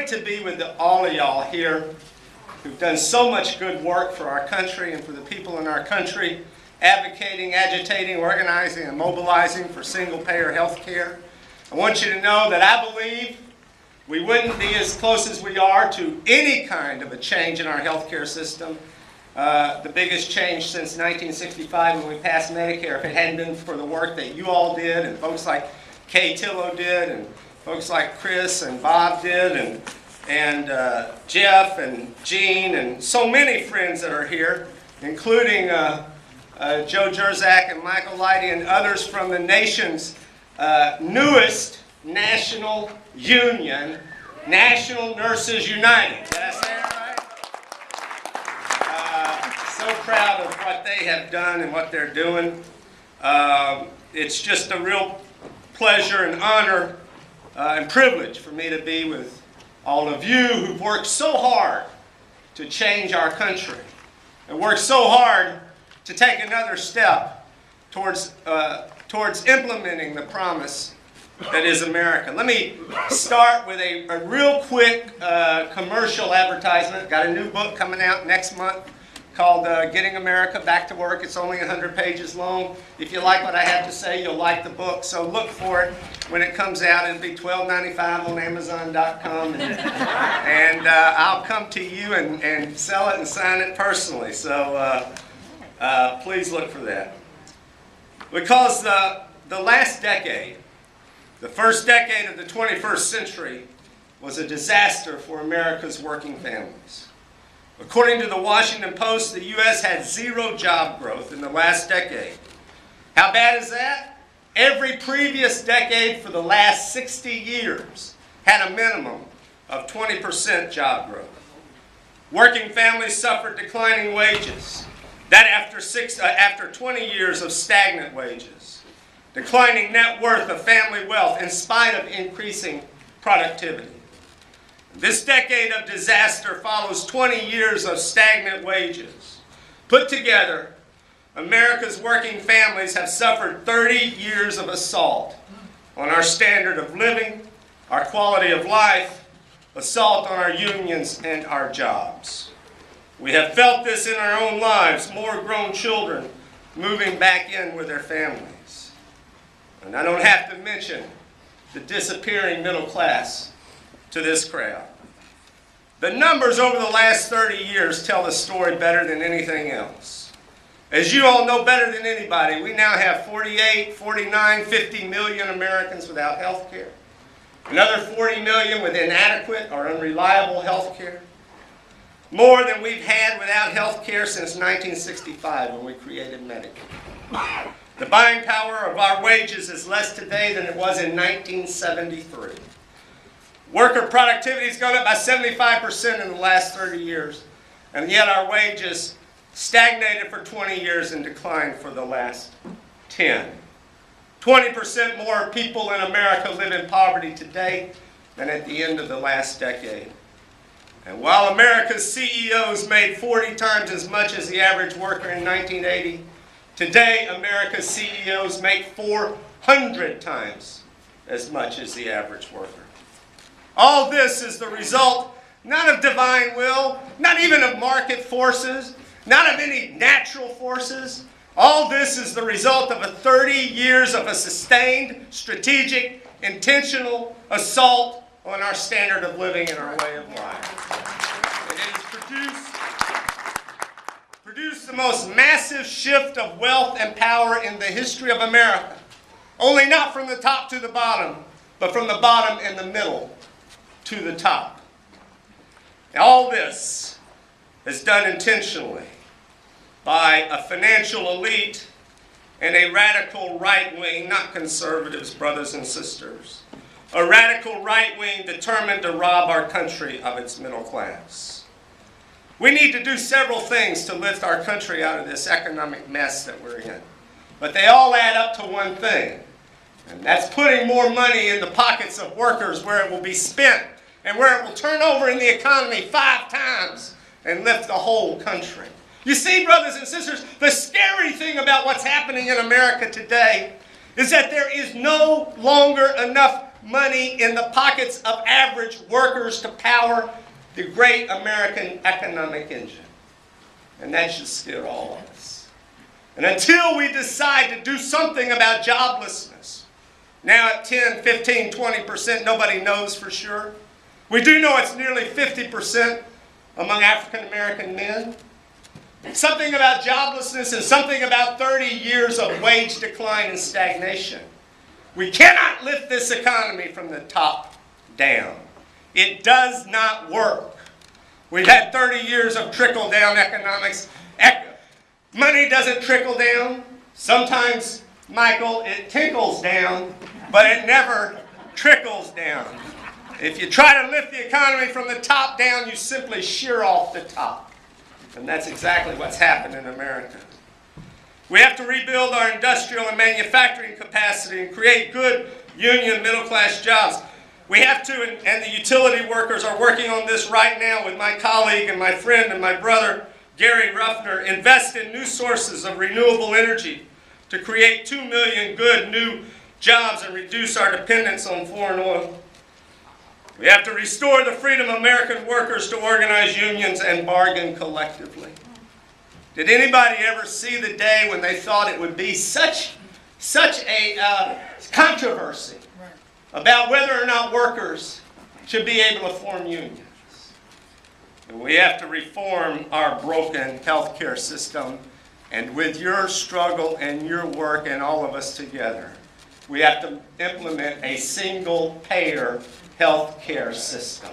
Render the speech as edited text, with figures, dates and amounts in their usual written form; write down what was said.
to be with all of y'all here who've done so much good work for our country and for the people in our country, advocating, agitating, organizing, and mobilizing for single-payer health care. I want you to know that I believe we wouldn't be as close as we are to any kind of a change in our health care system. The biggest change since 1965 when we passed Medicare, if it hadn't been for the work that you all did and folks like Kay Tillow did and folks like Chris and Bob did and Jeff and Gene and so many friends that are here, including Joe Jerzak and Michael Leidy and others from the nation's newest national union, National Nurses United. Did I say it right? So proud of what they have done and what they're doing. It's just a real pleasure and honor and privilege for me to be with all of you who've worked so hard to change our country and worked so hard to take another step towards implementing the promise that is America. Let me start with a real quick commercial advertisement. Got a new book coming out next month called Getting America Back to Work. It's only 100 pages long. If you like what I have to say, you'll like the book. So look for it when it comes out. It'll be $12.95 on Amazon.com. And I'll come to you and sell it and sign it personally. So please look for that. Because the last decade, the first decade of the 21st century, was a disaster for America's working families. According to the Washington Post, the U.S. had zero job growth in the last decade. How bad is that? Every previous decade for the last 60 years had a minimum of 20% job growth. Working families suffered declining wages. That after 20 years of stagnant wages. Declining net worth of family wealth in spite of increasing productivity. This decade of disaster follows 20 years of stagnant wages. Put together, America's working families have suffered 30 years of assault on our standard of living, our quality of life, assault on our unions and our jobs. We have felt this in our own lives, more grown children moving back in with their families. And I don't have to mention the disappearing middle class to this crowd. The numbers over the last 30 years tell the story better than anything else. As you all know better than anybody, we now have 48, 49, 50 million Americans without health care. Another 40 million with inadequate or unreliable health care. More than we've had without health care since 1965 when we created Medicare. The buying power of our wages is less today than it was in 1973. Worker productivity has gone up by 75% in the last 30 years, and yet our wages stagnated for 20 years and declined for the last 10. 20% more people in America live in poverty today than at the end of the last decade. And while America's CEOs made 40 times as much as the average worker in 1980, today America's CEOs make 400 times as much as the average worker. All this is the result not of divine will, not even of market forces, not of any natural forces. All this is the result of 30 years of a sustained, strategic, intentional assault on our standard of living and our way of life. And it has produced the most massive shift of wealth and power in the history of America. Only not from the top to the bottom, but from the bottom and the middle to the top. All this is done intentionally by a financial elite and a radical right wing, not conservatives, brothers and sisters. A radical right wing determined to rob our country of its middle class. We need to do several things to lift our country out of this economic mess that we're in. But they all add up to one thing, and that's putting more money in the pockets of workers where it will be spent and where it will turn over in the economy 5 times and lift the whole country. You see, brothers and sisters, the scary thing about what's happening in America today is that there is no longer enough money in the pockets of average workers to power the great American economic engine. And that should scare all of us. And until we decide to do something about joblessness, now at 10, 15, 20%, nobody knows for sure. We do know it's nearly 50% among African American men. Something about joblessness and something about 30 years of wage decline and stagnation. We cannot lift this economy from the top down. It does not work. We've had 30 years of trickle-down economics. Money doesn't trickle down. Sometimes, Michael, it tinkles down, but it never trickles down. If you try to lift the economy from the top down, you simply shear off the top. And that's exactly what's happened in America. We have to rebuild our industrial and manufacturing capacity and create good union middle-class jobs. We have to, and the utility workers are working on this right now with my colleague and my friend and my brother, Gary Ruffner, invest in new sources of renewable energy to create 2 million good new jobs and reduce our dependence on foreign oil. We have to restore the freedom of American workers to organize unions and bargain collectively. Did anybody ever see the day when they thought it would be such a controversy about whether or not workers should be able to form unions? And we have to reform our broken healthcare system, and with your struggle and your work and all of us together, we have to implement a single-payer health care system.